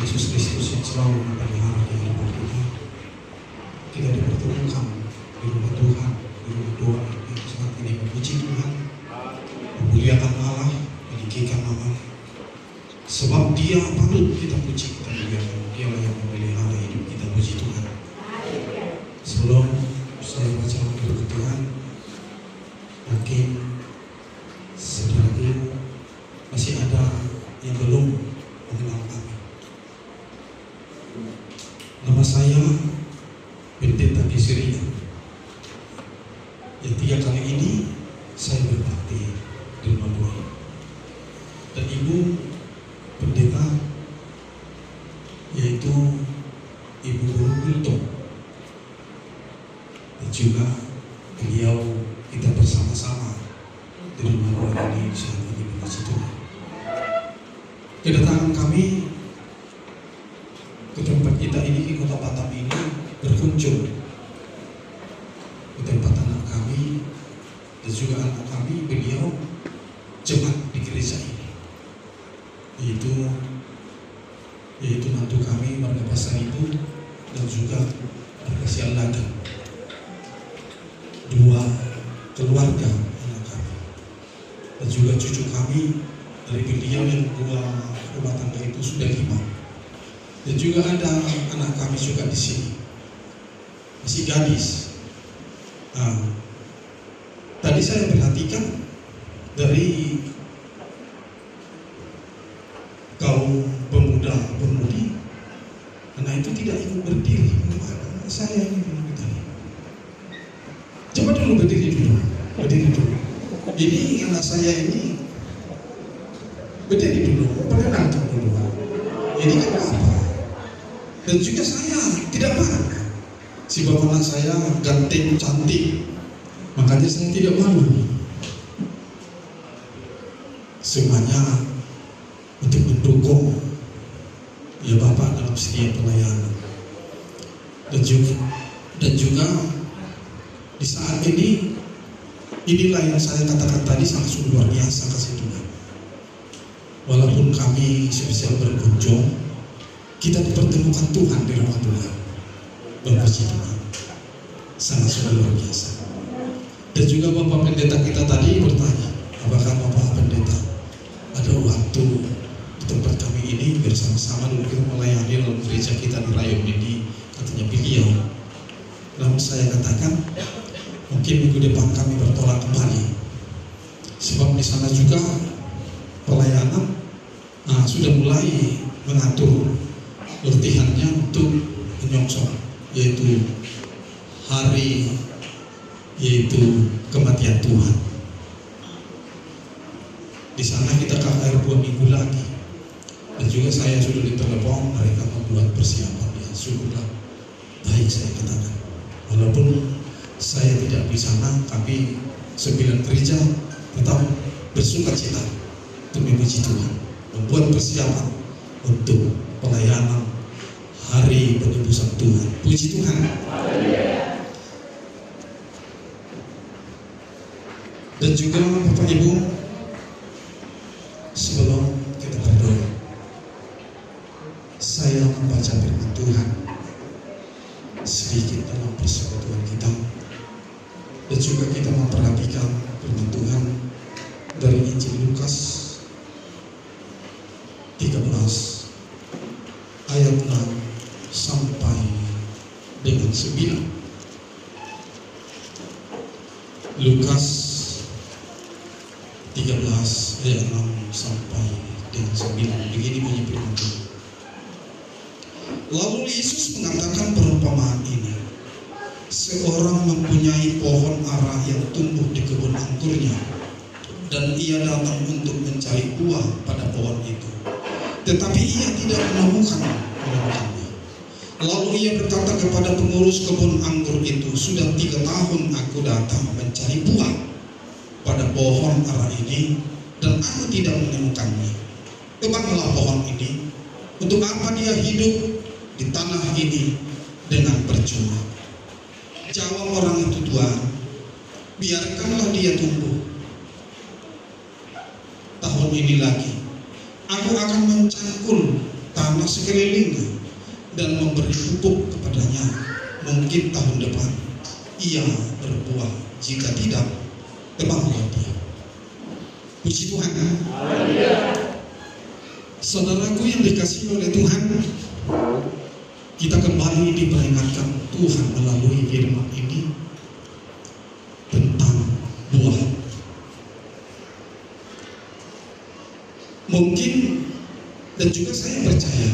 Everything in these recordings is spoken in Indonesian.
Yesus Kristus yang selalu memelihara kehidupan kita. Kita dipertemukan di rumah Tuhan, di rumah doa yang saat ini memuji Tuhan, memuliakan Allah, meninggikan nama. Sebab Dia patut kita puji, kita muliakan. Dialah yang memelihara hidup kita. Puji Tuhan. Sebelum saya baca firman Tuhan, mungkin saudaraku masih ada yang belum mengenal kami. Nama saya Pendeta Gisria. Yang 3 kali ini saya berbakti di rumah doa. Dan Ibu Pendeta, yaitu Ibu Guru Kulto, dan juga beliau kita bersama-sama di rumah doa ini saat ini memuji Tuhan. Kedatangan kami ke tempat kita ini, di Kota Batam ini, berkunjung ke tempat anak kami dan juga anak kami. Beliau jemaat di gereja ini, yaitu mantu kami Marga Pasar Ibu dan juga Marga Sialaga, 2 keluarga anak kami, dan juga cucu kami dari beliau yang 2 rumah tangga itu sudah 5. Dan juga ada anak kami juga di sini, masih gadis. Tadi saya perhatikan dari kaum pemuda-pemudi, anak itu tidak ikut berdiri. Anak saya ini belum tadi. Coba dulu berdiri dulu. Ini anak saya ini berdiri dulu, perkenalkan dulu. Ini kan apa? Dan juga saya tidak marah. Si bapak anak saya ganteng, cantik, makanya saya tidak malu. Semuanya untuk mendukung ya Bapak dalam setiap pelayanan. Dan juga di saat ini, inilah yang saya katakan tadi, sangat luar biasa kasih Tuhan. Walaupun kami spesial berkunjung, kita dipertemukan Tuhan di rumah Tuhan. Berpuji Tuhan, sangat luar biasa. Dan juga Bapak Pendeta kita tadi bertanya, apakah Bapak Pendeta ada waktu di tempat kami ini bersama-sama dulu kita melayani dalam gereja kita di Rayon ini? Katanya beliau. Namun saya katakan, mungkin minggu depan kami bertolak kembali, sebab di sana juga pelayanan sudah mulai mengatur latihannya untuk menyongsong, yaitu hari kematian Tuhan. Di sana kita KKR 2 minggu lagi, dan juga saya sudah ditelepon, mereka membuat persiapan. Ya syukurlah, baik saya katakan. Walaupun saya tidak di sana, tapi 9 gereja tetap bersuka cita untuk memuji Tuhan, membuat persiapan untuk pelayanan hari penebusan Tuhan. Puji Tuhan. Dan juga Bapak Ibu, sebelum kita berdoa, saya membaca firman Tuhan sedikit dalam persekutuan kita, dan juga kita memperhatikan firman Tuhan dari Injil Lukas 13 ayat 6 sampai dengan 9. Lukas 13 ayat 6 sampai dengan 9. Begini bunyi firman Tuhan. Lalu Yesus mengatakan perumpamaan ini. Seorang mempunyai pohon ara yang tumbuh di kebun anggurnya, dan ia datang untuk mencari buah pada pohon itu, tetapi ia tidak menemukannya. Lalu ia berkata kepada pengurus kebun anggur itu, sudah 3 tahun aku datang mencari buah pada pohon ara ini, dan aku tidak menemukannya. Tebangalah pohon ini. Untuk apa dia hidup di tanah ini dengan percuma? Jawab orang itu, Tuhan, biarkanlah dia tumbuh. Tahun ini lagi aku akan mencangkul tanah sekelilingnya dan memberi pupuk kepadanya. Mungkin tahun depan ia berbuah, jika tidak, tebanglah dia. Puji Tuhan. Saudaraku yang dikasihi oleh Tuhan, kita kembali diperingatkan Tuhan melalui firman ini tentang buah. Mungkin dan juga saya percaya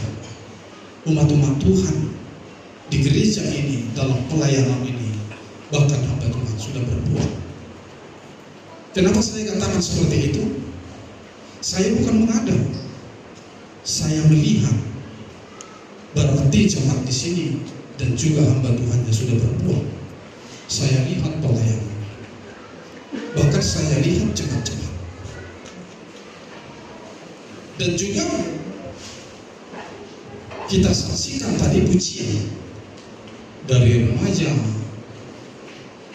umat-umat Tuhan di gereja ini, dalam pelayanan ini, bahkan hamba Tuhan sudah berbuah. Kenapa saya katakan seperti itu? Saya bukan mengadang, saya melihat. Berarti jemaat di sini dan juga hamba Tuhan yang sudah berbuah. Saya lihat pelayanan, bahkan saya lihat jemaat-jemaat. Dan juga kita saksikan tadi pujian dari remaja,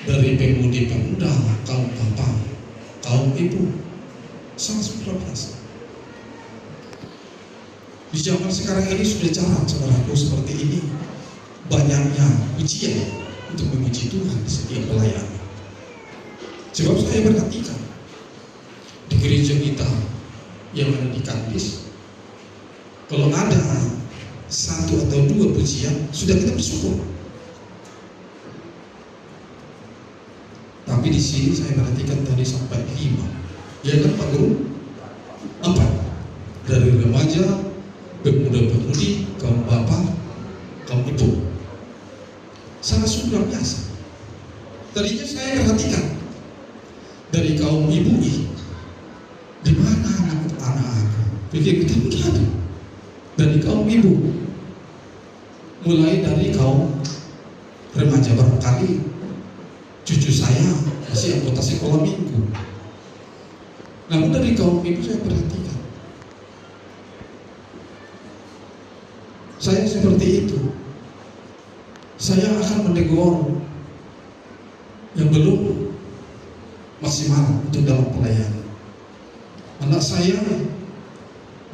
dari pemudi-pemuda, kaum bapak, kaum ibu, sangat luar biasa. Di zaman sekarang ini sudah jarang, saudaraku, seperti ini banyaknya pujian untuk memuji Tuhan di setiap pelayanan. Sebab saya perhatikan di gereja kita yang ada di Kandis, kalau ada 1 atau 2 pujian, sudah kita bersyukur. Tapi di sini saya perhatikan tadi sampai 5, ya kan Pak Guru? 4 dari remaja, pemuda-pemudi, kaum bapak, kaum ibu. Sangat luar biasa. Tadinya saya perhatikan dari kaum ibu ini, di mana anak-anak? Pikir kita begitu. Dari kaum ibu, mulai dari kaum remaja, barangkali cucu saya masih anggota sekolah minggu. Namun dari kaum ibu saya perhatikan, saya seperti itu. Saya akan menegur yang belum maksimal untuk dalam pelayanan. Anak saya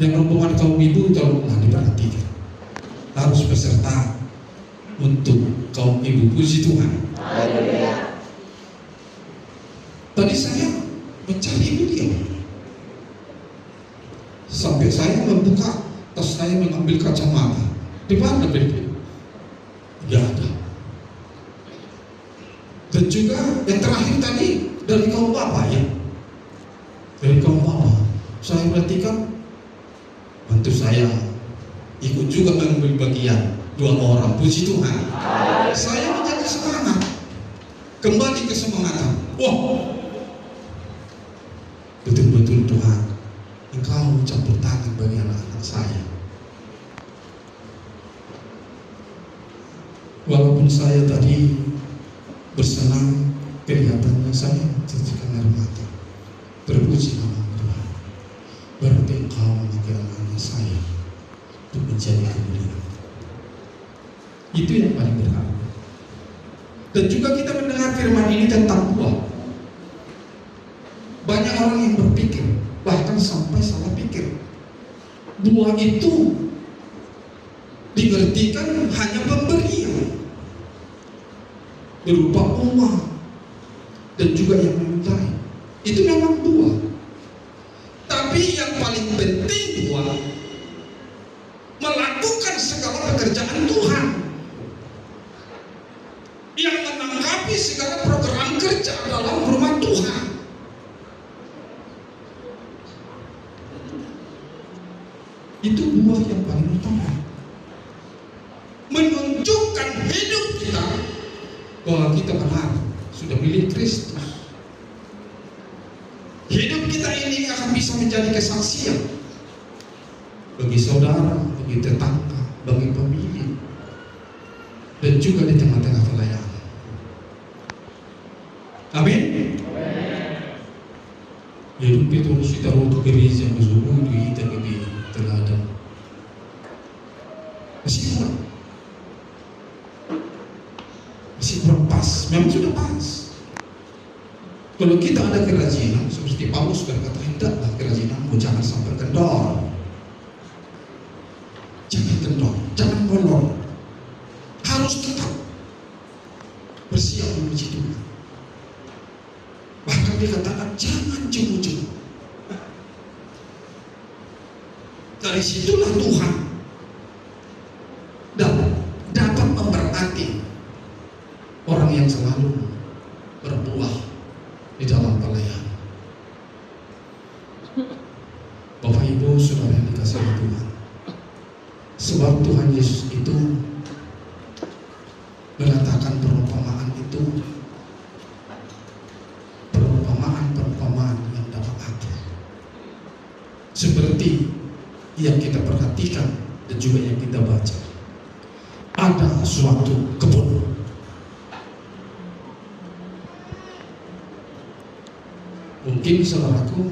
yang rombongan kaum ibu tolonglah diperhatikan, harus beserta untuk kaum ibu. Puji Tuhan. Tadi saya mencari beliau, sampai saya membuka tas saya, mengambil kacamata. Di mana beliau? Tidak ada. Dan juga yang terakhir tadi dari kaum bapak, ya, dari kaum bapak, saya perhatikan bantu saya ikut juga mengambil bagian 2 orang. Puji Tuhan. Saya menjadi semangat, kembali ke semangatan. Wah, betul-betul Tuhan, Engkau campur tangan bagi anak-anak saya. Walaupun saya tadi bersenang, kelihatannya saya mencucikan air mata. Terpuji nama Tuhan. Berarti Engkau memakai anak-anak saya untuk menjadi kemuliaan. Itu yang paling berharga. Dan juga kita mendengar firman ini tentang buah. Banyak orang yang berpikir, bahkan sampai salah pikir, buah itu diartikan hanya pemberian berupa uang dan juga yang menyertai. Itu memang buah. Tapi yang paling penting buah melakukan segala pekerjaan Tuhan, yang menanggapi segala program kerja dalam rumah Tuhan. Itu buah yang paling utama, menunjukkan hidup kita bahwa kita benar sudah milik Kristus. Hidup kita ini akan bisa menjadi kesaksian bagi saudara, bagi tetangga, bagi pemilik, dan juga di tengah-tengah pelayanan. Amin. Hidup itu harus kita untuk gereja bersungguh kita lebih teladan. Masih kurang pas. Memang sudah pas. Kalau kita ada kerajinan, seperti Paulus berkata, hendaklah kerajinanmu jangan sampai kendor. molor, harus tetap bersiap memuji Tuhan. Bahkan dikatakan jangan jemu-jemu. Dari situlah Tuhan dapat memberkati orang yang selalu berbuah di dalam pelayanan. Bapak Ibu Saudara yang dikasihi Tuhan, sebab Tuhan Yesus itu mengatakan perumpamaan itu perumpamaan yang dapat atur, seperti yang kita perhatikan dan juga yang kita baca. Ada suatu kebun, mungkin saudaraku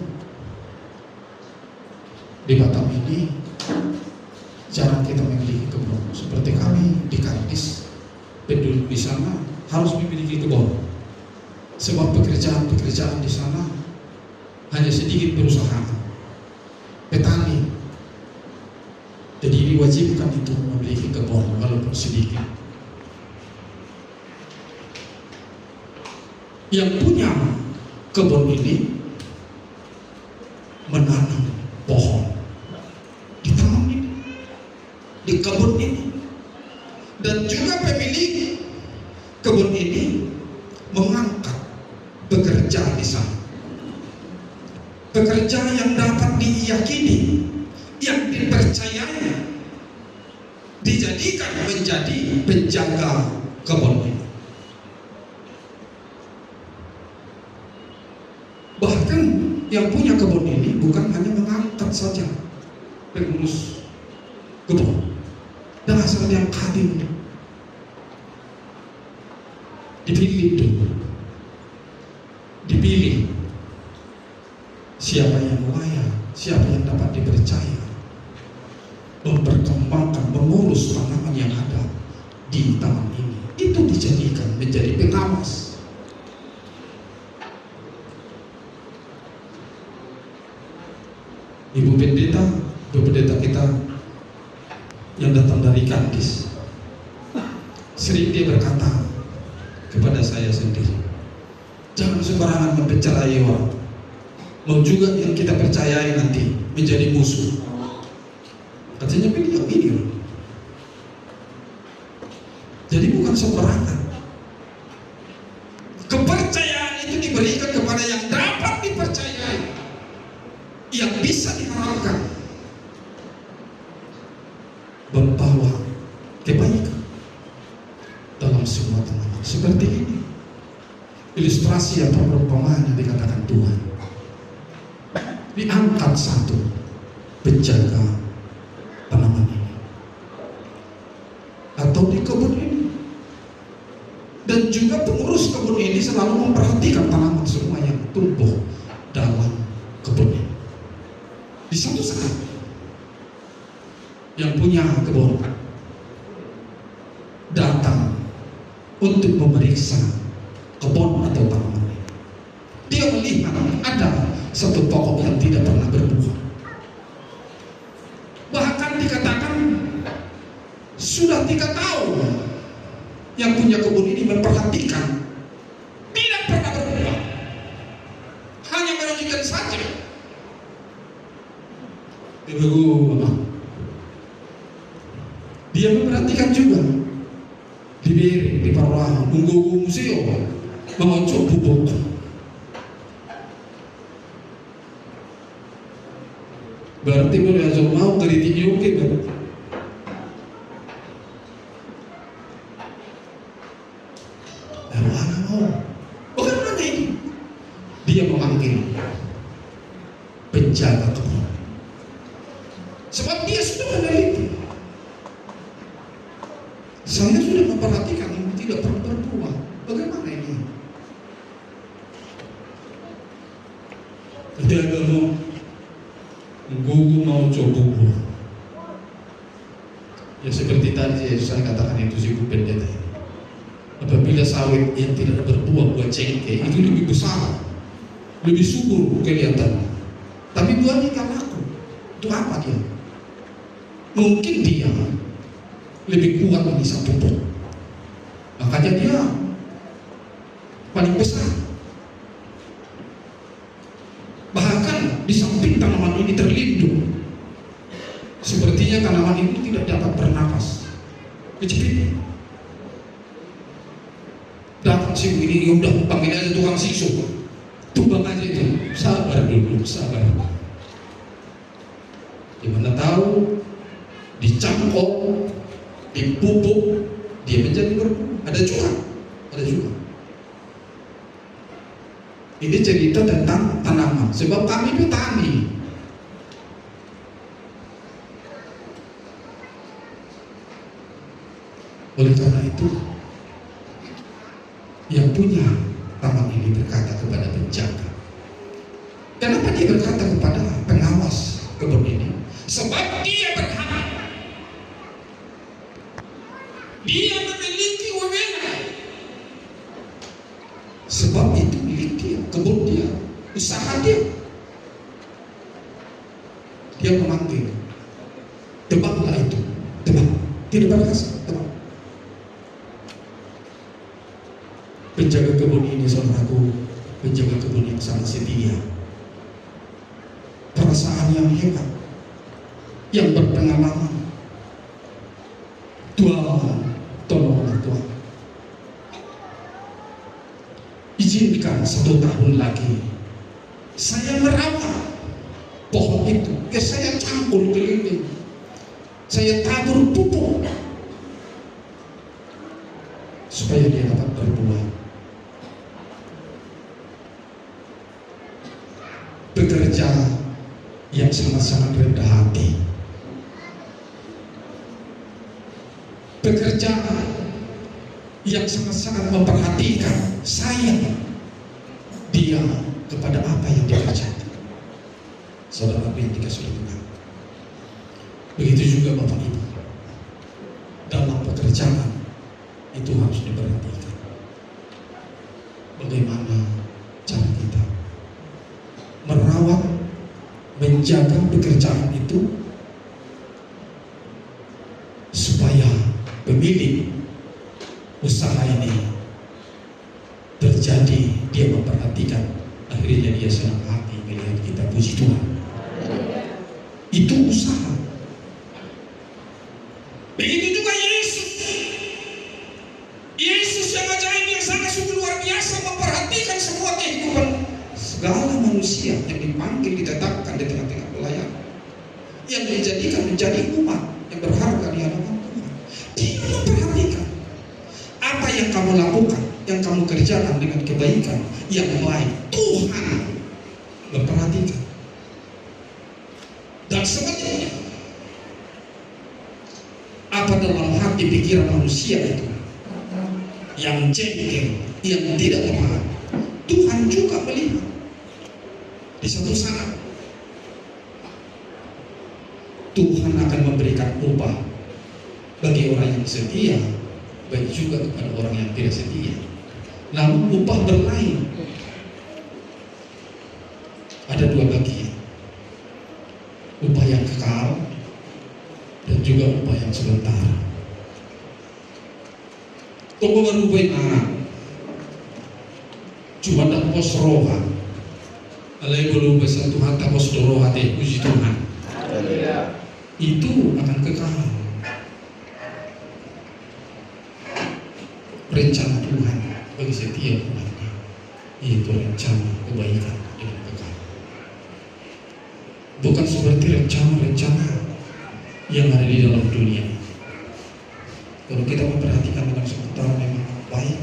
di Batam ini jarang kita memiliki kebun. Seperti kami di Kardis, penduduk di sana harus memiliki kebun, sebab pekerjaan di sana hanya sedikit perusahaan petani, jadi diwajibkan itu memiliki kebun walaupun sedikit. Yang punya kebun ini menanam pohon di taman ini, di kebun ini, dan juga pemilik kebun ini mengangkat pekerja di sana, pekerja yang dapat diyakini, yang dipercayai, dijadikan menjadi penjaga kebun ini. Bahkan yang punya kebun ini bukan hanya mengangkat saja pengurus kebun dengan asal yang kadin, dipilih siapa yang layak, siapa yang dapat dipercaya memperkembangkan, mengurus tanaman yang ada di taman ini. Itu dijadikan menjadi pengawas. Ibu pendeta kita yang datang dari Kardis, sering dia berkata kepada saya sendiri, jangan sembarangan mempercayai orang, mau juga yang kita percayai nanti menjadi musuh. Katanya beliau ini. Jadi bukan sembarangan. Kepercayaan itu diberikan kepada yang dapat dipercayai, yang bisa diharapkan membawa kebaikan dalam semua tanaman. Seperti ini ilustrasi atau perumpamaan yang dikatakan Tuhan. Diangkat satu penjaga tanaman ini atau di kebun ini, dan juga pengurus kebun ini selalu memperhatikan tanaman semua yang tumbuh dalam kebun ini. Di suatu saat yang punya kebun datang untuk memeriksa kebun atau tanaman ini. Dia melihat ada satu pokok yang tidak pernah berbuah. Bahkan dikatakan sudah 3 tahun yang punya kebun ini memperhatikan, tidak pernah berbuah, hanya menunjukkan saja. Dia memperhatikan juga di Beri, di Parwahan, Munggugu Museo, mengocok bubuk. Berarti boleh asal mau kritik yoke berarti. Mana mau? Bagaimana ini? Dia memanggil penjaga kebun. Sebab dia sudah meneliti. Saya sudah memperhatikan ini tidak pernah berbuah. Bagaimana ini? Dia mau gugu mau coba buah. Ya seperti tadi saya katakan itu si ibu pendeta ini. Apabila sawit yang tidak berbuah, buah cengkeh itu lebih besar, lebih subur kelihatan. Tapi buahnya kan laku. Itu apa dia? Mungkin dia lebih kuat dari sang pupuk. Makanya dia paling besar. Bahkan di samping tanaman ini terlindung, sepertinya tanaman ini tidak dapat bernapas, kecepit. Datang sih ini, udah panggil aja tukang sisu, tumbang aja itu. Sabar dulu, sabar. Dimana tahu dicangkok, dipupuk, dia menjadi berbuah. Ada juga. Ini cerita tentang tanaman, sebab kami petani. Oleh karena itu, yang punya taman ini berkata kepada penjaga. Kenapa dia berkata kepada pengawas kebun ini? Sebab dia berhak. Dia memiliki wewenang. Sebab itu milik dia, kebun dia, usaha dia. Dia memanggil, tebaklah itu, tebak, tidak berhasil, tebak. Penjaga kebun ini, saudaraku, penjaga kebun yang sangat setia, perasaan yang hebat, yang berpengalaman. Tuhan, tolonglah Tuhan, izinkan 1 tahun lagi saya merawat pohon itu, saya cangkul keliling, saya tabur pupuk supaya dia dapat berbuah. Bekerja yang sangat-sangat rendah hati, bekerja yang sangat-sangat memperhatikan sayang dia kepada apa yang dikerjakan. Saudara yang dikasih Tuhan, begitu juga Bapak Ibu, dalam pekerjaan itu harus diperhatikan. Bagaimana cara kita merawat, menjaga pekerjaan itu supaya pemilik usaha ini terjadi, dia memperhatikan, akhirnya dia senang hati melihat kita. Puji Tuhan. Itu usaha. Begitu juga Yesus. Yesus yang ajaib, yang sangat sungguh luar biasa, memperhatikan semua kehidupan segala manusia yang dipanggil, ditetapkan di tengah-tengah pelayanan, yang dijadikan menjadi umat yang berharga di hadapan Tuhan. Dia memperhatikan apa yang kamu lakukan, yang kamu kerjakan dengan kebaikan yang baik. Tuhan memperhatikan. Dan sebenarnya apa dalam hati pikiran manusia itu yang jengkel, yang tidak taat, Tuhan juga melihat. Di suatu saat Tuhan akan memberikan upah bagi orang yang setia, baik juga kepada orang yang tidak setia. Namun upah berlain. Ada 2 bagian, upah yang kekal dan juga upah yang sementara. Tunggu baru anak cuma tak pos roha, alai belum besar Tuhan tak pos roha teh, puji Tuhan. Itu akan kekal. Rencana Tuhan bagi setiap umatnya, yaitu rencana kebaikan dan kekal. Bukan seperti rencana-rencana yang ada di dalam dunia. Kalau kita memperhatikan dalam sementara memang baik,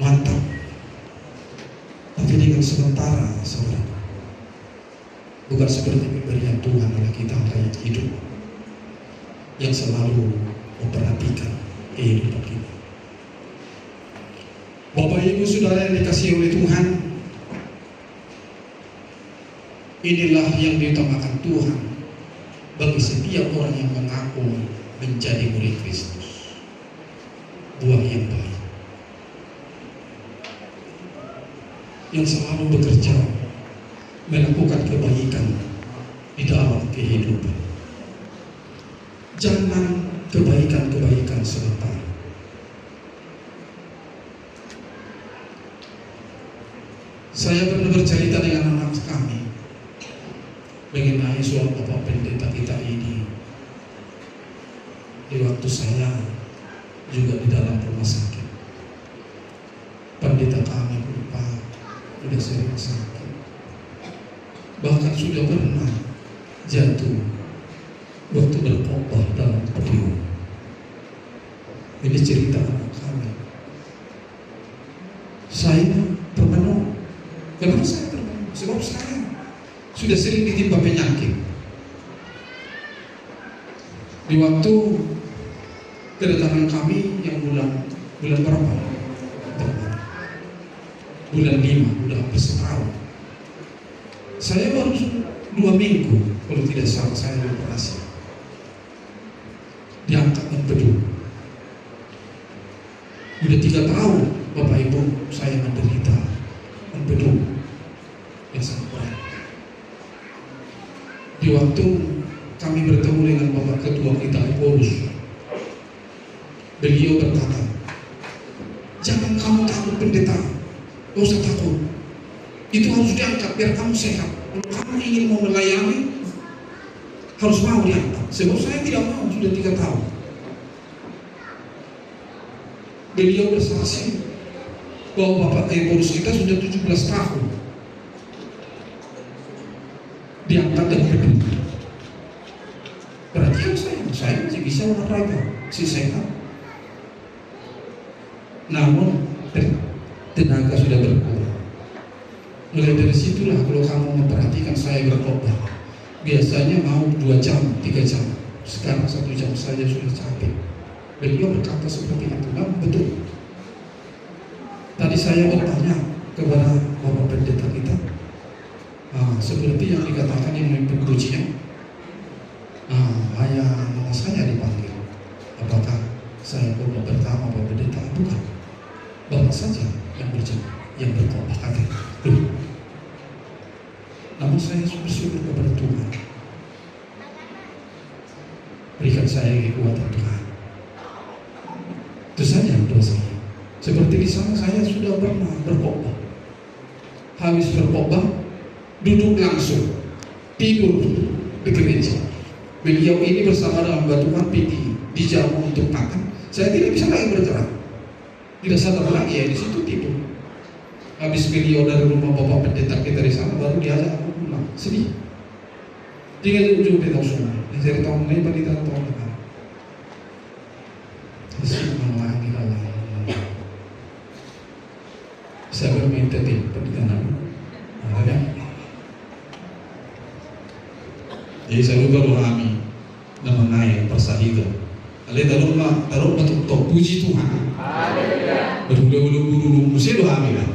mantap, tapi dengan sementara, saudara, bukan seperti pemberian Tuhan adalah kita rakyat hidup yang selalu memperhatikan kehidupan kita. Bapak Ibu Saudara yang dikasihi oleh Tuhan, inilah yang diutamakan Tuhan bagi setiap orang yang mengaku menjadi murid Kristus. Buah yang baik, yang selalu bekerja melakukan kebaikan di dalam kehidupan. Jangan kebaikan-kebaikan sebentar. Saya pernah bercerita dengan anak kami mengenai soal Bapak Pendeta kita ini. Di waktu saya juga di dalam rumah sakit, pendeta kami lupa sudah sering sakit, bahkan sudah pernah jatuh waktu berkhotbah dalam podium. Ini cerita anak kami. Saya termenung. Kenapa saya termenung? Sebab saya sudah sering ditimpa penyakit. Di waktu kedatangan kami yang bulan berapa? Bulan 5, udah hampir setahun. Saya baru 2 minggu, kalau tidak salah saya operasi. Diangkat empedu. Udah 3 tahun Bapak Ibu saya menderita empedu yang sangat berat. Di waktu kami bertemu dengan Bapak Ketua kita Paulus, beliau berkata, jangan kamu takut pendeta, gak usah takut, itu harus diangkat biar kamu sehat. Kalau kamu ingin mau melayani, harus mau diangkat. Sebab saya tidak mau, sudah 3 tahun. Beliau bersaksi bahwa Bapak Paulus kita sudah 17 tahun diangkat dan berdiri. Perhatikan saya masih bisa olahraga, masih sehat. Namun tenaga sudah berkurang. Mulai dari situlah kalau kamu memperhatikan saya berkhotbah, biasanya mau 2 jam, 3 jam. Sekarang 1 jam saja sudah capek. Beliau berkata seperti itu, betul. Tadi saya bertanya kepada Bapak Pendeta kita, seperti yang dikatakan yang memimpin pujian, hanya nama saya dipanggil. Apakah saya khotbah pertama Bapak Pendeta? Bukan. Bapak saja yang berkhotbah kata. Namun saya bersyukur kepada Tuhan. Berikan saya kekuatan Tuhan. Itu saja doa saya. Seperti di sana saya sudah pernah berkhotbah. Habis berkhotbah, duduk langsung, tidur di gereja. Beliau ini bersama dengan Tuhan pergi dijamu untuk makan. Saya tidak bisa lagi bergerak. Tidak sadar lagi ya di situ tidur. Habis beliau dari rumah Bapak Pendeta kita di sana, baru diajak aku pulang. Sedih. Tinggal di ujung kita semua. Dari tahun ini pada tahun depan. Lagi dalam. Saya berminta di pendidikan. Ada. Jadi saya lupa rohani mengenai persahikan. Ale taruh betul puji Tuhan. Betul mesti rohani kan.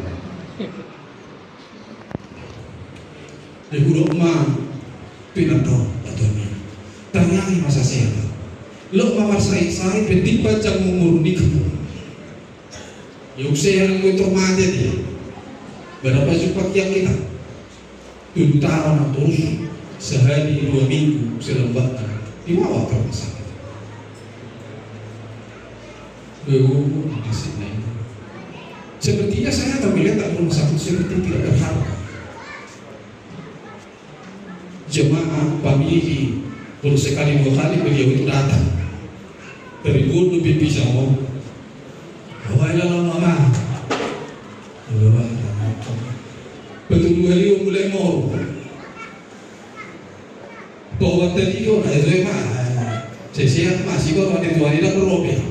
Ibu mah pinato atau tangangi masa sehat. Lo mawar saya penting baca mengurni kamu. Yung saya yang termati dia. Berapa cepat yang kita? 7 tahun terus sehari 2 minggu selembatan dibawa ke rumah sakit. Di sini. Sepertinya saya terlihat tak rumah sakit seperti tidak berharga. Jemaah pamili baru sekali 2 kali beliau itu datang dari Gunung Bibi sama awalnya mama betul beliau mulai mau bahwa tadi kau ada mah saya masih kau ada tuan tidak berobat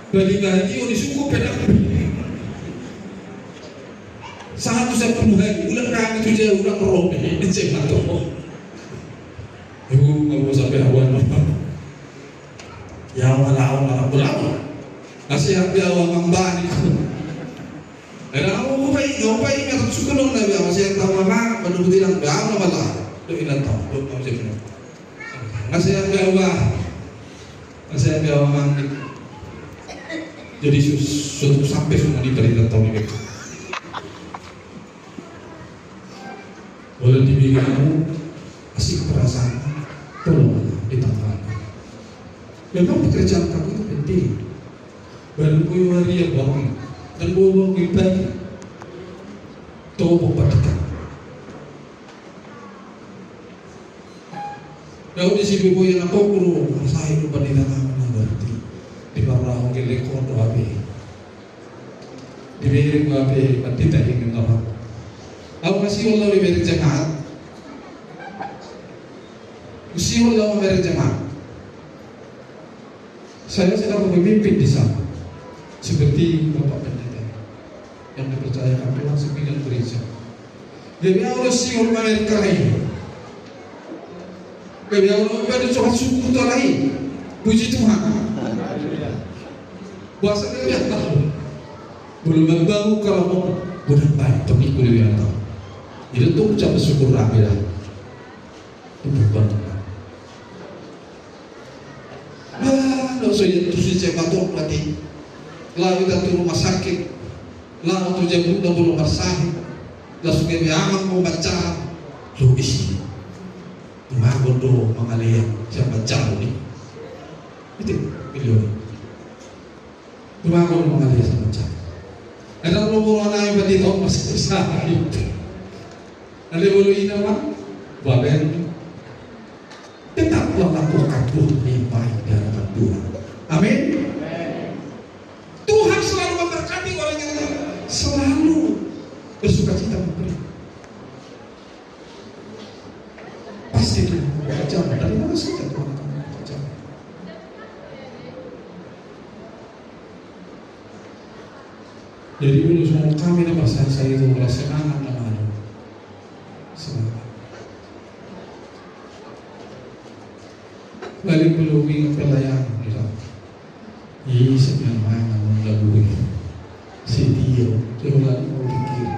bagi gaji kau disukup pedak satu bulan ulang kami tu je ulang berobat cek atau ibu nggak mau sampai awan ya malah berapa nasihat dia awang mambani ada apa baik nggak suka dong nabi masih yang tahu mana baru bilang berapa malah tu ilan tahu tu macam mana nasihat dia awang jadi suatu sampai semua diberi tahu ni boleh dibikin kamu asik perasaan tolong ditambahkan Memang pekerjaan kamu itu penting. Baru kau hari yang bangun dan bawa bagi tahu memperhatikan. Kau di sini boy yang aku guru saya itu bandingan kamu berarti di bawah orang lekor doa be. Di beri gua be berarti tak ingin orang. Aku kasih Allah di beri jemaat. Kasih Allah beri jemaat. Saya sedang memimpin di sana. Seperti Bapak Pendeta yang dipercayakan Tuhan sembilan gereja. Jadi Allah siul Amerika lain. Jadi Allah berdoa syukur lain. Puji Tuhan. Bahasa dia tahu. Belum membangun kalau mau bukan baik tapi kuliah tahu. Jadi tu ucap syukur rapi dah. Itu bukan. Kalau saya tu sejak batuk pelatih. Lalu kita tu rumah sakit, lalu tu jemput dan belum bersahid, lalu sudah biarkan mau baca, logis. Cuma bodoh mengalir siapa baca ni, itu beliau. Cuma bodoh mengalir siapa baca. Ada orang yang berarti tahu masih bersahid. Ada bulu ini apa? Baben. Tetaplah lakukan Tuhan yang baik di hadapan Tuhan. Amin. Tuhan selalu memberkati orang yang selalu bersuka cita memberi. Pasti Tuhan bekerja. Dari mana saja Tuhan akan bekerja. Jadi dulu semua kami dan saya itu merasa semangat namanya. Semangat. Balik belum ingat pelayan kita. Ini sebenarnya lagu ini. Sedia, coba mau pikir.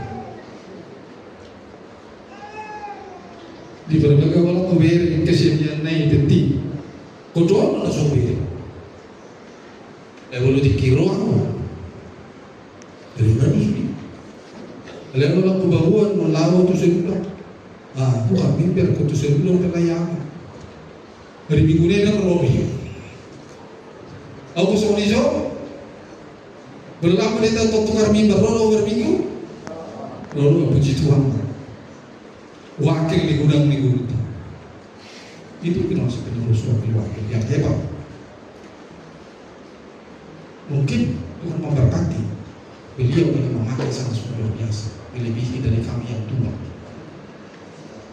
Di berbagai walau kuberi kesediaan naik detik, kodoh langsung beri. Lalu dikira apa? Dari mana ini? Lalu kalau kebaruan melawan tu sebulan, bukan mimpi aku tu sebulan pelayan. Hari minggu ni dah rohi. Aku semua ni jauh. Berlama dia tahu tukar mimbar lalu berminggu. Lalu puji Tuhan. Wakil di gudang di gudang. Itu kita masih penerus wakil yang hebat. Mungkin Tuhan memberkati. Beliau yang memakai sangat luar biasa, melebihi dari kami yang tua.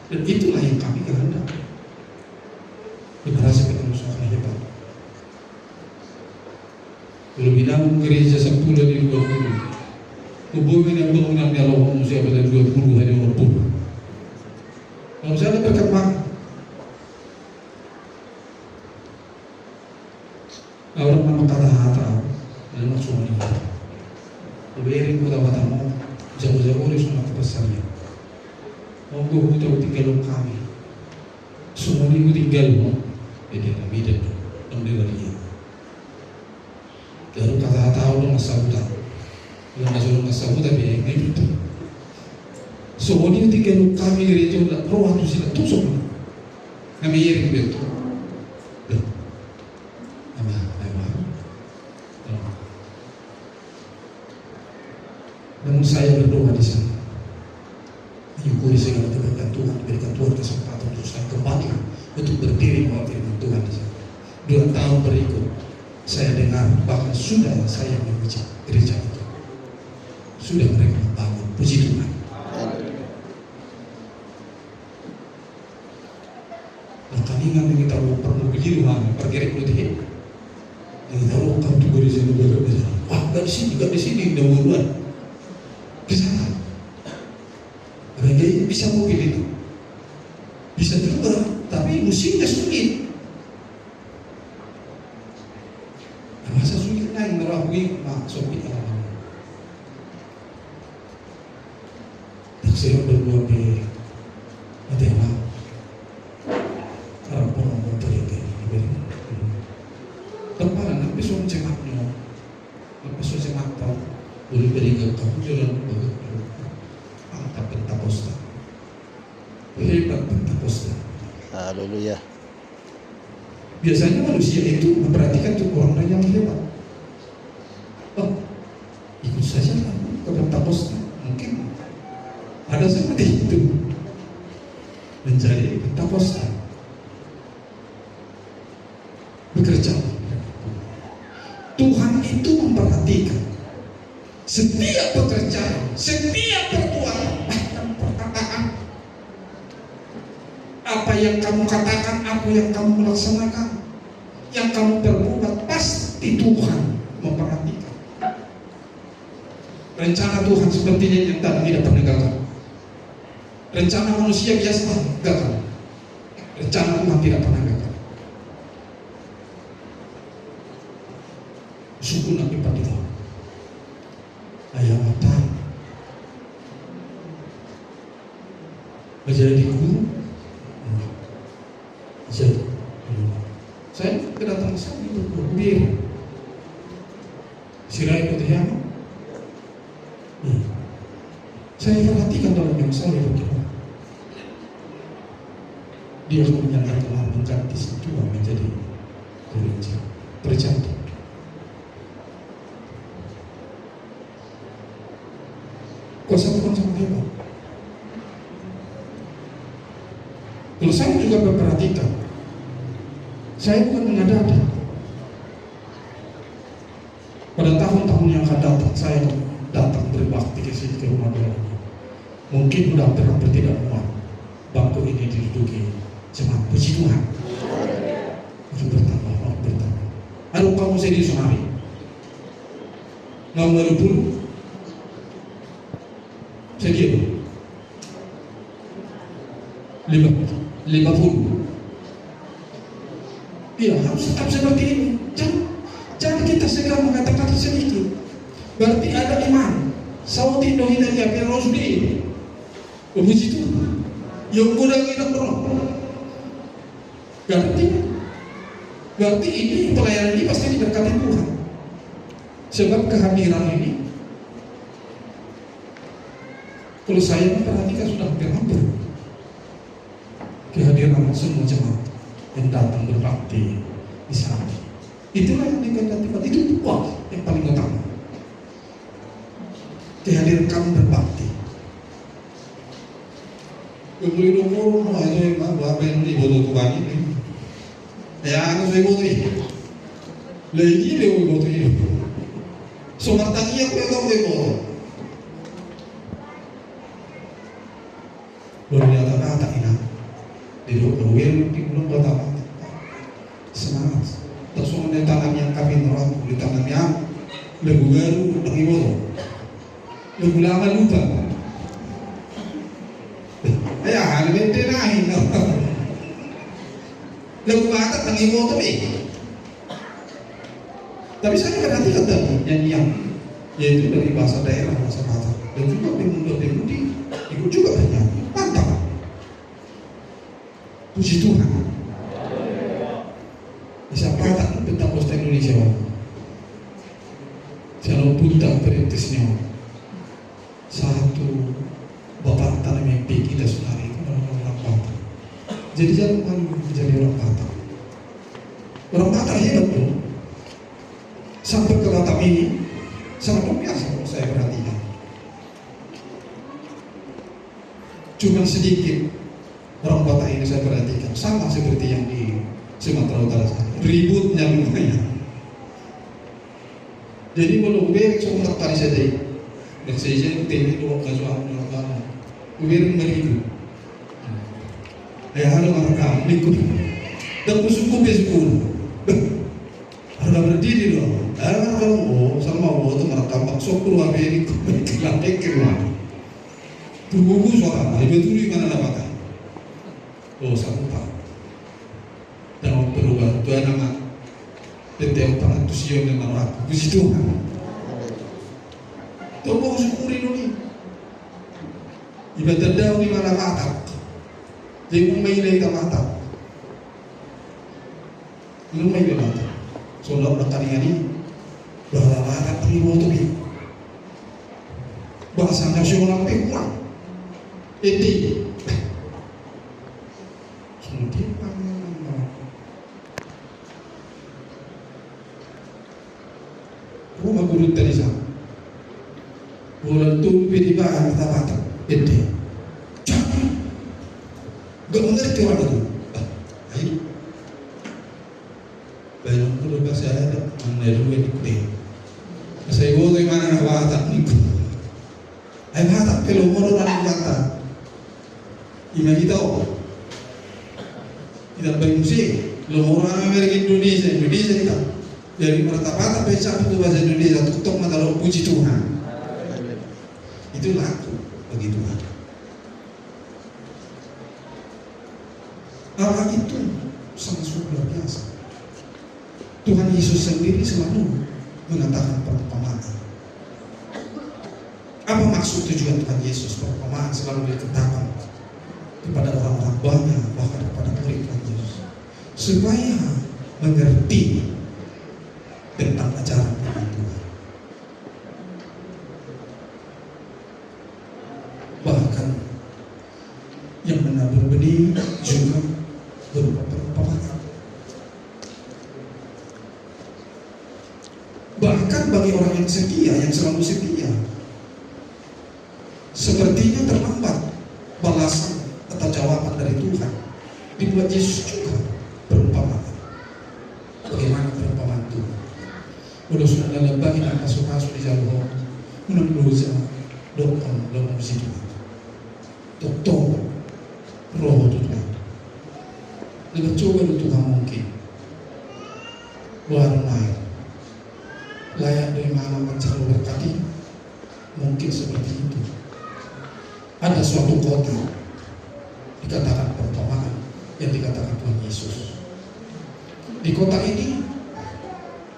Dan itulah yang kami kehendaki. Berhasil penerus wakil hebat. Kalau bilang gereja 10 dari 20, hubungan yang bangunan di Allah manusia pada 20 hari 20. Kalau saya berkembang, orang nama kata hata, dalam suami. Beri kota katamu, jauh-jauh dari semua kebesaran. Mau gue tahu tinggal kami, semua ini tinggal, jadi kami dan dia. Lalu kata tahu dong masalah, lalu masuk masalah tapi ini betul. So ini tiga kami gereja roh tu sila tu semua, kami yang betul. Namun saya berdoa di sana, menyukuri segala keberkatan Tuhan, berikan Tuhan kesempatan untuk saya kembali untuk berdiri mewakili Tuhan di sana. 2 tahun berikut. Saya dengar bahkan sudah saya membaca gereja itu. Sudah mereka membangun, puji Tuhan. Dan kami ingin kita perlu puji Tuhan, pergerik putih. Yang tahu kamu tuh gereja negara besar. Wah, gak di sini, udah buruan. Ke sana. Mereka bisa mobil itu. Bisa juga, tapi musimnya sulit. Masa sulit naik merawui maksud kita. Dan saya berdua di Adela. Orang pun mau terlihat ini. Tempat anak besok cengatnya, besok cengat tau. Boleh berikan kamu jalan begitu. Angkat Pentakosta. Hebat Pentakosta. Haleluya. Biasanya manusia itu memperhatikan tuh orang yang hebat. Oh, ikut saja ke Pentakosta. Mungkin ada seperti itu, menjadi Pentakosta. Bekerja. Tuhan itu memperhatikan setiap pekerjaan, setiap perbuatan, bahkan perkataan. Apa yang kamu katakan, apa yang kamu laksanakan, yang kamu perbuat, pasti Tuhan memperhatikan. Rencana Tuhan sepertinya yang tidak pernah gagal. Rencana manusia biasa gagal. Rencana Tuhan tidak pernah gagal. Syukur lagi pada Tuhan. Ayah mata menjadi guru. Jadi, saya kedatangan saya itu bir sirai putih. Saya perhatikan dalam yang saya bagaimana dia menyadari telah mengganti setua menjadi gereja berjati. Kuasa Tuhan sangat hebat. Kalau saya juga memperhatikan, saya bukan mengada-ada. Pada tahun-tahun yang akan datang, saya datang berbakti ke sini, ke rumah Tuhan. Mungkin sudah hampir tidak muat bangku ini diduduki jemaat. Puji Tuhan. Akan bertambah. Ada kamu saya di Sonari. Nggak merupul. Saya dia 50. Iya, harus tetap seperti ini. Jangan kita segera mengatakan sedikit. Berarti ada iman. Sauti dohina ya pirosdi. Puji Tuhan. Yang kurang hidup roh. Berarti ini pelayanan ini pasti diberkati Tuhan. Sebab kehadiran ini, kalau saya memperhatikan sudah hampir kehadiran semua jemaat yang datang berbakti di sana. Itulah yang dikatakan, itu wah yang paling utama. Kehadiran kamu berbakti. Kemudian umur aja yang berapa yang dibodoh Tuhan ini. Ya aku saya bodoh ini. Lagi dia bodoh ini. Somartangi aku yang kamu bodoh. Belum kata ini. Di luar di belum kata semangat. Terus mengenai tanam yang kami nolak di tanamnya lagu baru lagi bodoh. Lagu lama lupa. Ya, ada beda lain. Lagu batak lagi bodoh Tapi saya perhatikan tadi nyanyian yaitu dari bahasa daerah, bahasa Batak, dan juga Demudi ikut juga bernyanyi. Mantap. Puji Tuhan. Bisa Batak Pentakosta Indonesia. Kalau putar perintisnya satu bapak tanam yang kita Sonari itu orang Batak. Jadi jangan malu menjadi orang Batak. Orang Batak hebat tuh. Sampai ke Batam ini sangat biasa kalau saya perhatikan. Cuma sedikit orang Batak ini saya perhatikan sama seperti yang di Sumatera Utara sana. Ributnya lumayan. Jadi belum beres semua tadi saja. Dan saya tadi dua kasuan orang Ubir meribu. Ya halo mereka ikut. Dan bersyukur besok. Harga berdiri loh. Kalau sama Allah itu merekam bakso keluar dari lantai keluar. Tubuhku suara, betul di mana dapatnya? Oh satu tak. Dan waktu berubah Tuhan nama Tentang pengantusian dengan aku. Puji Tuhan. Tolong syukuri dulu. Ibadah dah di mana mata. Jangan main dari mata. Lu main dari mata. Soalnya belakang ini bahasa primo tu ni bahasa nasional tu kurang kemudian rumah guru tadi sama. Bulan tu pilih bahan mata-mata, ede. Jangan, gak mengerti orang itu. Ayo, bayang dulu bahasa ada, mana dulu yang dikutip. Saya bodoh mana nak bahatak ni. Ayo bahatak pelo moro nak bahatak. Ima kita apa? Kita bayi musik. Lo orang Amerika Indonesia kita. Dari mata-mata pecah itu bahasa Indonesia. Tutup mata lo puji Tuhan. Itu laku bagi Tuhan. Allah itu sangat luar biasa. Tuhan Yesus sendiri selalu mengatakan perumpamaan. Apa maksud tujuan Tuhan Yesus? Perumpamaan selalu dikatakan kepada orang-orang banyak, bahkan kepada murid Tuhan Yesus, supaya mengerti tentang ajaran Tuhan. Bahkan yang menabur benih juga berupa perumpamaan. Bahkan bagi orang yang setia, yang selalu setia, sepertinya terlambat balasan atau jawaban dari Tuhan. Dibuat Yesus juga perumpamaan. Bagaimana perumpamaan itu? Udah sudah dalam bagi dan masuk-masuk di jalur menunggu dokter dalam situ. Dokter roh Tuhan. Lebih coba Tuhan mungkin. Luar main. Layak dari mana mencari berkati? Mungkin seperti itu. Ada suatu kota dikatakan perumpamaan yang dikatakan Tuhan Yesus. Di kota ini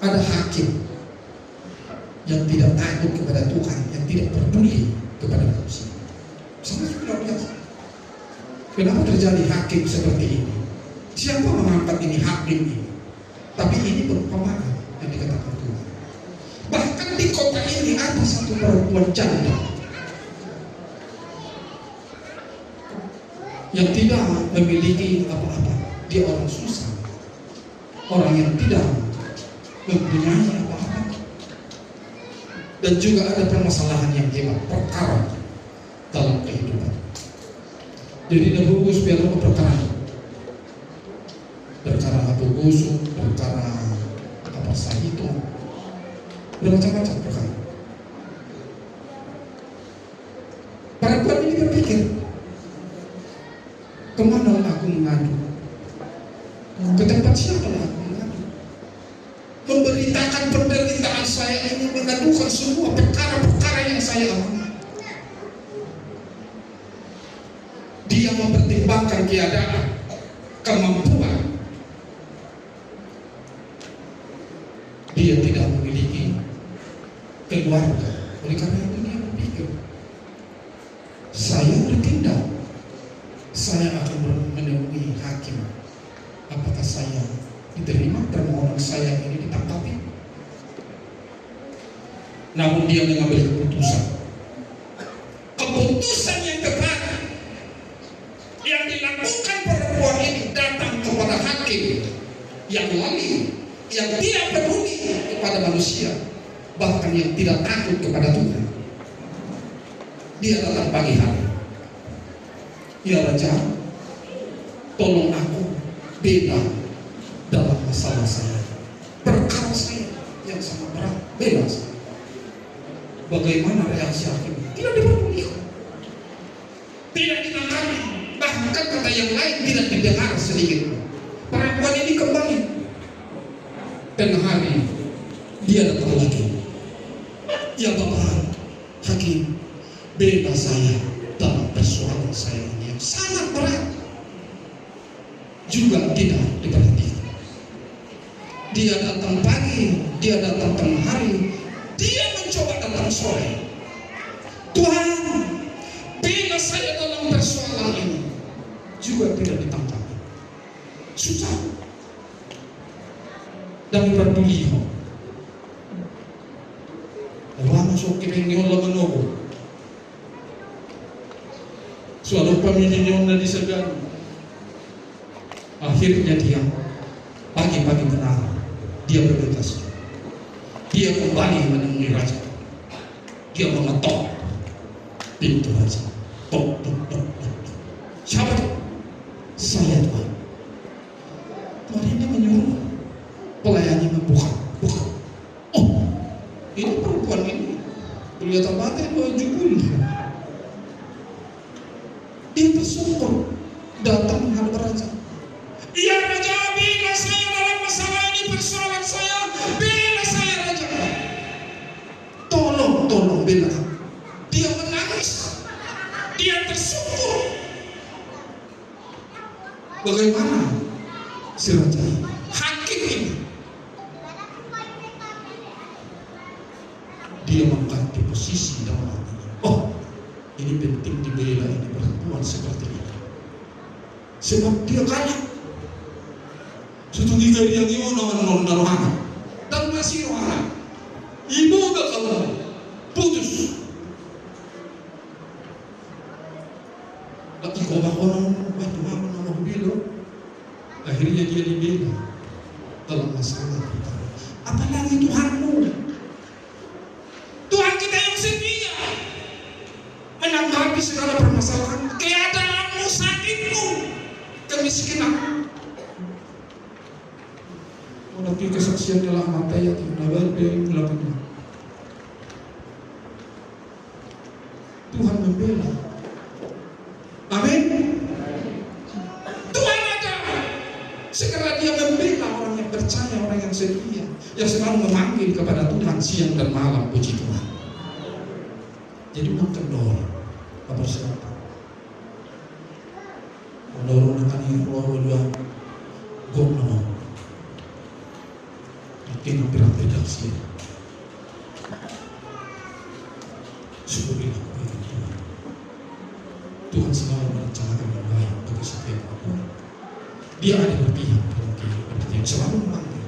ada hakim yang tidak takut kepada Tuhan, yang tidak peduli kepada manusia. Sangat luar biasa. Kenapa terjadi hakim seperti ini? Siapa mengangkat ini hakim ini? Tapi ini perumpamaan yang dikatakan Tuhan. Bahkan di kota ini ada satu perempuan janda yang tidak memiliki apa-apa. Dia orang susah, orang yang tidak mempunyai apa-apa, dan juga ada permasalahan yang hebat, perkara dalam kehidupan. Jadi Nabukus biar apa perkara Abu Gusuk, perkara apa saja itu, bermacam-macam perkara. Perempuan ini berpikir, kemana aku mengadu? Ke tempat siapa aku mengadu? Memberitakan penderitaan saya ini, mengadukan semua perkara-perkara yang saya alami. Dia mempertimbangkan keadaan, kemampuan. Dia tidak memiliki keluarga. Oleh karena itu dia berpikir, saya bertindak, saya akan menemui hakim. Apakah saya diterima permohonan saya ini ditangkapi? Namun dia mengambil keputusan yang tepat yang dilakukan perempuan ini, datang kepada hakim yang lalim, yang tidak peduli kepada manusia, bahkan yang tidak takut kepada Tuhan. Dia datang pagi hari. Ya Raja, tolong aku bela dalam masalah saya, perkara saya yang sangat berat, bela saya. Bagaimana reaksi hakim? Tidak diperdulikan, tidak ditangani, bahkan kata yang lain tidak didengar sedikit. Perempuan ini kembali. Tengah hari dia datang lagi. Ya Bapak hakim, bela saya dalam persoalan saya ini yang sangat berat. Juga tidak diperhatikan. Dia datang pagi, dia datang tengah hari, dia mencoba datang sore. Tuhan, bela saya dalam persoalan ini. Juga tidak ditangkapi. Susah. Dan peduli. Wala masuk kiring niyo laman ako. Suatu pamilya na disagan. Akhirnya dia pagi-pagi benar, dia berbebas. Dia dia kembali menemui raja. Dia mengetok pintu raja. Tok, tok, tok, tok. Siapa itu? Saya, Tuhan. Tuhan ini menyuruh pelayannya membuka. Buka. Oh, ini perempuan ini kelihatan mati baju kuning. Dia tersungkur datang menghadap raja. Iya raja, bela saya dalam masalah ini, persoalan saya, bela saya raja. Tolong bela. Dia menangis, dia tersungkur. Bagaimana si raja hakim ini? Dia mengganti posisi dalam hatinya. Oh, ini penting dibela ini perempuan seperti ini. Sebab dia kaya. Suatu tiga dia non rohana dan masih rohana. Ibu gak kamu putus. Lagi kau bakal waktu apa nama bela. Akhirnya dia dibela dalam masalah kita. Apalagi Tuhanmu. Tuhan kita yang setia menanggapi segala permasalahan, keadaanmu, sakitmu, kemiskinanmu. Menanti kesaksian dalam mata ya Tuhan dari belakangnya. Tuhan membela. Amin. Tuhan ada. Segera dia membela orang yang percaya, orang yang setia, yang selalu memanggil kepada Tuhan siang dan malam. Puji Tuhan. Jadi bukan dorong kabar siapa mendorong dengan yang dua gokno mungkin berat redaksi syukurilah kepada Tuhan. Tuhan selalu merencanakan yang baik bagi setiap orang. Dia ada berpihak dalam kehidupan yang selalu memanggil,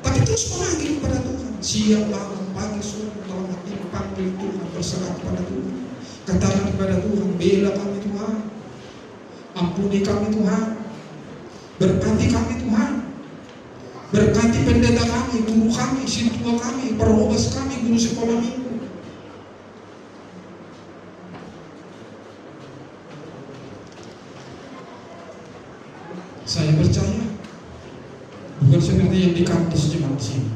tapi terus memanggil kepada Tuhan siang malam pagi sore dalam hati panggil Tuhan, berserah kepada Tuhan, katakan kepada Tuhan, bela kami Tuhan, ampuni kami Tuhan, berkati kami Tuhan, berkati pendeta kami, guru kami, sintua kami, perobas kami, guru sekolah minggu. Saya percaya bukan seperti yang di kampus cuma di sini.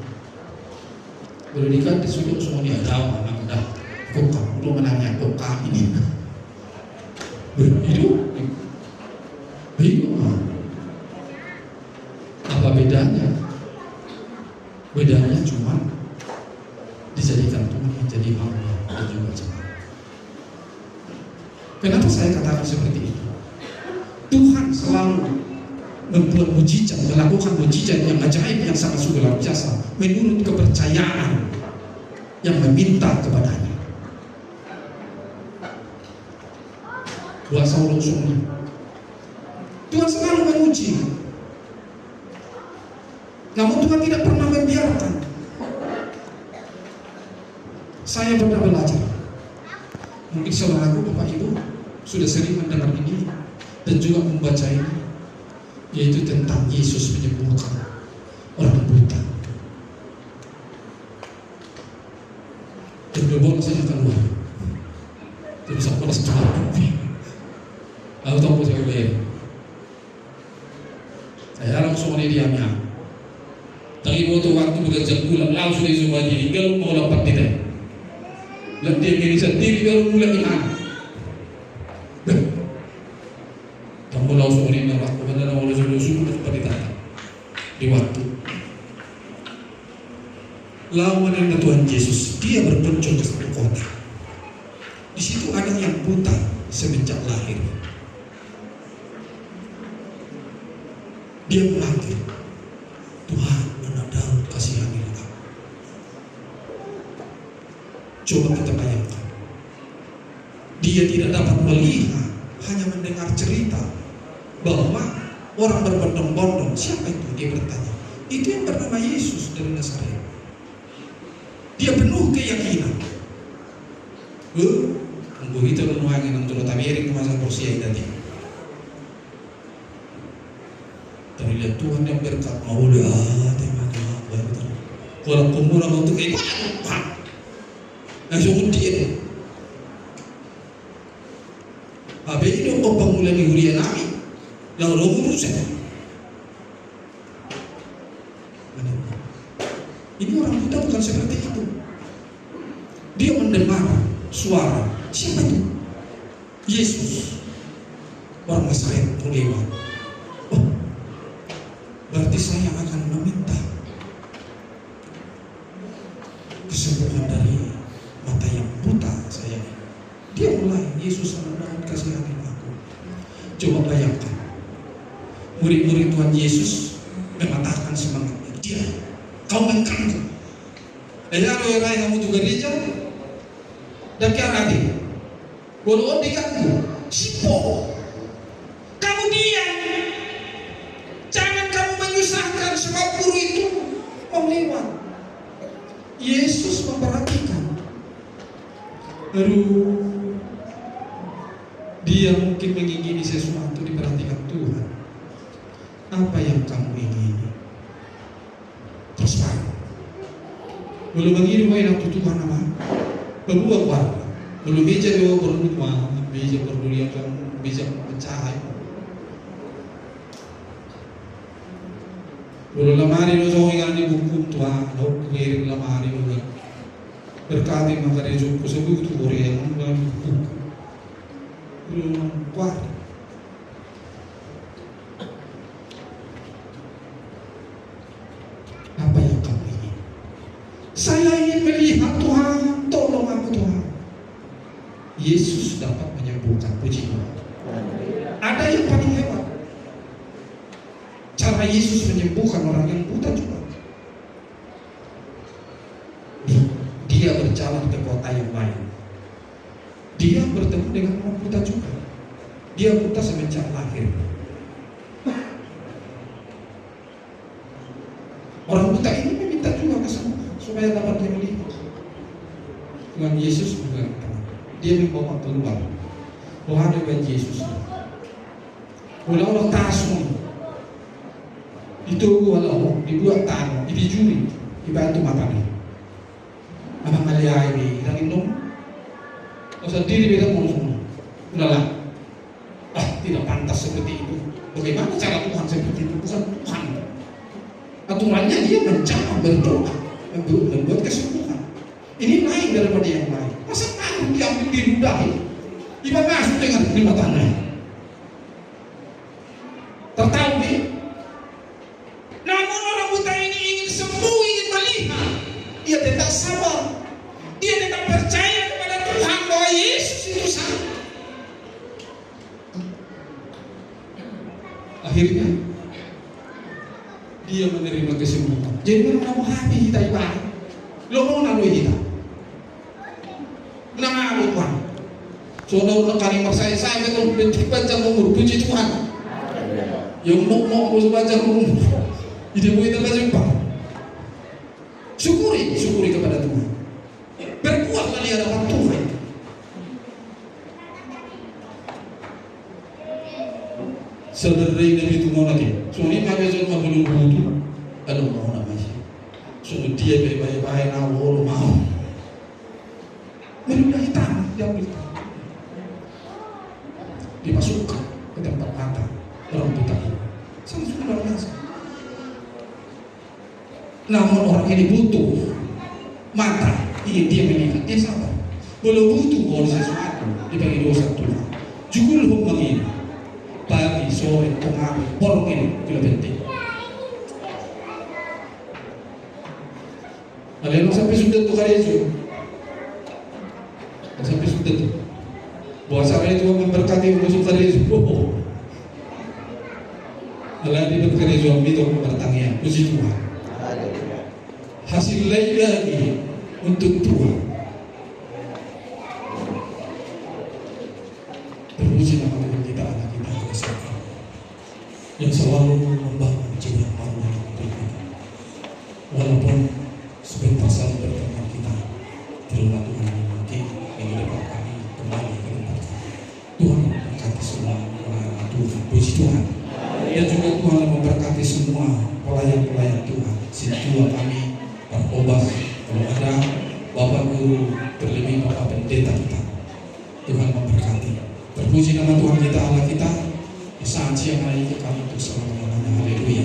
Kalau di kampus sudah semua dia tahu, anak dah kok kamu menanya kok kami ini hidup. Apa bedanya? Bedanya cuma dijadikan Tuhan menjadi hamba dan juga jemaat. Kenapa saya katakan seperti itu? Tuhan selalu membuat mujizat, melakukan mujizat yang ajaib, yang sangat luar biasa menurut kepercayaan yang meminta kepadanya. Buat Saulus ini, Tuhan selalu menguji. Namun Tuhan tidak pernah membiarkan. Saya pernah belajar. Mungkin saudaraku, Bapak Ibu sudah sering mendengar ini dan juga membaca ini, yaitu tentang Yesus menyembuhkan orang buta. Dan bola saya keluar. Tidak bisa bola setelah kopi. Lalu tahu saya boleh. Saya langsung ini diamnya. Tapi waktu bekerja pulang langsung di rumah jadi kalau mau dapat tidak. Lalu dia kiri sendiri kalau mulai iman. Kamu langsung ini nak kepada orang suruh seperti tadi di waktu. Lawan Tuhan Yesus, dia berkunjung ke satu kota. Di situ ada yang buta semenjak lahir. Dia memanggil, Tuhan, anak Daud, kasihanilah aku. Coba kita bayangkan, dia tidak dapat melihat, hanya mendengar cerita bahwa orang berbondong-bondong. Siapa itu? Dia bertanya. Itu yang bernama Yesus dari Nazaret. Dia penuh keyakinan. Itu menuangin untuk tabirin kemasan porsi tadi. Tapi lihat Tuhan yang berkat mau lihat Orang kumura mau tuh kayak apa? Langsung dia. Abe ini kok bangunan hurian kami, yang orang urusan. Ini orang buta bukan seperti itu. Dia mendengar suara. Siapa itu? Yesus. Orang Nazaret lewat. Oh, berarti saya akan meminta kesembuhan dari mata yang buta saya. Dia mulai, Yesus memohon kasihani aku. Coba bayangkan, murid-murid Tuhan Yesus mematahkan semangatnya. Dia, kau mengganggu. Orang kamu tuh gereja, dan kaya nanti, walau diganggu, sipo, kamu diam, jangan kamu menyusahkan sebab guru itu mau lewat. Yesus memperhatikan. Lalu dia mungkin mengingini sesuatu, diperhatikan Tuhan. Apa yang kamu ingini? Terus Pak, belum mengirim wain waktu Tuhan nama berbuat warna. Belum meja dia berdua, meja berdua kan meja mencahaya. Belum lamari lo so ingat di buku Tuhan, lo mengirim lamari lo kan. Berkati maka dia jumpa sebut itu orang yang dalam buku. Belum kuat. Apa yang kamu ingin? Saya ingin melihat Tuhan, tolong aku Tuhan. Yesus dapat menyembuhkan, puji Tuhan. Ada yang paling hebat. Cara Yesus menyembuhkan orang yang buta juga. Dia berjalan ke kota yang lain. Dia bertemu dengan orang buta juga. Dia buta semenjak lahir. Orang buta ini meminta juga kesembuhan supaya dapat dia melihat. Tuhan Yesus juga dia membawa keluar. Tuhan dengan Yesus. Ulang tasmu itu walau dibuat tanah, dijuri, dibantu matanya. Abang Malia ini dan minum, sendiri beda mau semua. Udahlah, tidak pantas seperti itu. Bagaimana cara Tuhan seperti itu? Bukan Tuhan. Aturannya dia menjawab berdoa, membuat kesembuhan. Ini lain daripada yang lain. Masa tahu diambil diludahi? Tiba masuk dengan lima tanah. Tertahu nih? Namun orang buta ini ingin sembuh, ingin melihat. Dia tetap sabar. Dia tetap percaya kepada Tuhan bahwa Yesus itu sah. Akhirnya dia menerima kesembuhan. Jadi mana mau hati kita ibadah? Lo mau nalu kita? Nama Tuhan. Soalnya kali saya betul bentuk baca umur puji Tuhan. Yang mau baca umur. Jadi mau kita baca apa? Syukuri kepada Tuhan. Berbuatlah di hadapan Tuhan. Sebenarnya itu mau lagi. Soalnya kami sudah belum butuh. Kalau mau namanya. Soalnya dia baik-baik nawar mau. Meludahi tanah yang itu. Dimasukkan ke tempat mata orang buta. Sangat luar biasa. Namun orang ini butuh mata, ingin dia melihat, dia sabar. Belum butuh oleh sesuatu dibagi dosa Tuhan. Jugul hukum ini pagi, sore, tengah, porong ini tidak penting. Ada yang sampai sudah tuh hari itu, sampai sudah tuh. Bahasa itu memberkati musuh hari itu. Allah di berkati suami itu bertanya, puji Tuhan. Hasil lain lagi untuk Tuhan. Terpuji nama Tuhan kita, anak kita yang selalu membangun jiwa Allah untuk kita. Walaupun sebentar saja bertemu kita, terima Tuhan mungkin yang dapat kami kembali ke tempat Tuhan memberkati semua pelayan Tuhan. Puji Tuhan. Dan juga Tuhan memberkati semua pelayan-pelayan Tuhan. Situa kami berdoa guru, terlebih Bapak Pendeta kita. Tuhan memberkati. Terpuji nama Tuhan kita Allah kita di saat siang hari ini kami untuk selama-lamanya. Haleluya.